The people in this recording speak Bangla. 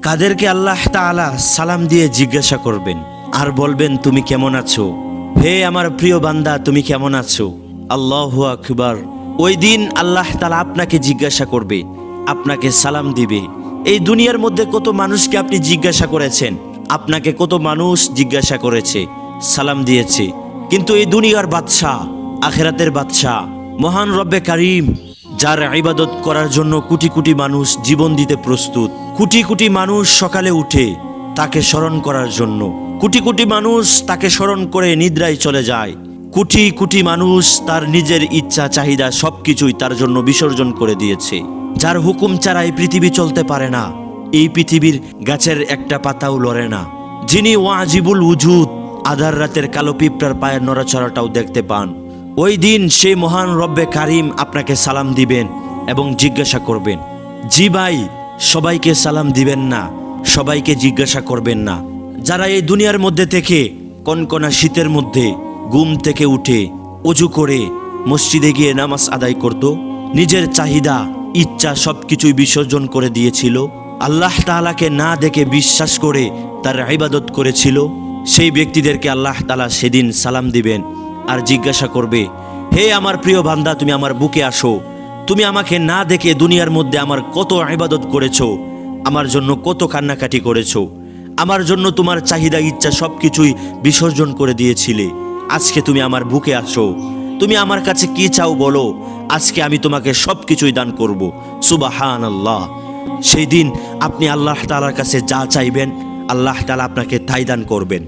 কাদেরকে আল্লাহ তাআলা সালাম দিয়ে জিজ্ঞাসা করবেন আর বলবেন তুমি কেমন আছো, হে আমার প্রিয় বান্দা তুমি কেমন আছো। আল্লাহু আকবার। ওই দিন আল্লাহ তাআলা আপনাকে জিজ্ঞাসা করবে, আপনাকে সালাম দিবে। এই দুনিয়ার মধ্যে কত মানুষকে আপনি জিজ্ঞাসা করেছেন, আপনাকে কত মানুষ জিজ্ঞাসা করেছে, সালাম দিয়েছে, কিন্তু এই দুনিয়ার বাদশা, আখিরাতের বাদশা, মহান রব্বে কারীম, যার ইবাদত করার জন্য কোটি কোটি মানুষ জীবন দিতে প্রস্তুত, কোটি কোটি মানুষ সকালে উঠে তাকে স্মরণ করার জন্য, কোটি কোটি মানুষ তাকে স্মরণ করে নিদ্রায় চলে যায়, কোটি কোটি মানুষ তার নিজের ইচ্ছা চাহিদা সবকিছুই তার জন্য বিসর্জন করে দিয়েছে, যার হুকুম ছাড়া এই পৃথিবী চলতে পারে না, এই পৃথিবীর গাছের একটা পাতাও লড়ে না, যিনি ওয়াজিবুল উজুদ, আধার রাতের কালো পিঁপড়ার পায়ের নড়াচড়াটাও দেখতে পান। ওই দিন সেই মহান রব্বে কারিম আপনাকে সালাম দিবেন এবং জিজ্ঞাসা করবেন। জি ভাই, সবাইকে সালাম দিবেন না, সবাইকে জিজ্ঞাসা করবেন না। যারা এই দুনিয়ার মধ্যে থেকে কনকনা শীতের মধ্যে ঘুম থেকে উঠে অজু করে মসজিদে গিয়ে নামাজ আদায় করত, নিজের চাহিদা ইচ্ছা সবকিছুই বিসর্জন করে দিয়েছিল, আল্লাহ তাআলাকে না দেখে বিশ্বাস করে তার ইবাদত করেছিল, সেই ব্যক্তিদেরকে আল্লাহ তাআলা সেদিন সালাম দিবেন আর জিজ্ঞাসা করবে, হে আমার প্রিয় বান্দা তুমি আমার বুকে আসো, তুমি আমাকে না দেখে দুনিয়ার মধ্যে আমার কত ইবাদত করেছো, আমার জন্য কত কান্নাকাটি করেছো, আমার জন্য তোমার চাহিদা ইচ্ছা সবকিছুই বিসর্জন করে দিয়েছিলে, আজকে তুমি আমার বুকে আসো, তুমি আমার কাছে কি চাও বলো, আজকে আমি তোমাকে সবকিছুই দান করব। সুবহানাল্লাহ। সেই দিন আপনি আল্লাহ তাআলার কাছে যা চাইবেন আল্লাহ তাআলা আপনাকে তাই দান করবেন।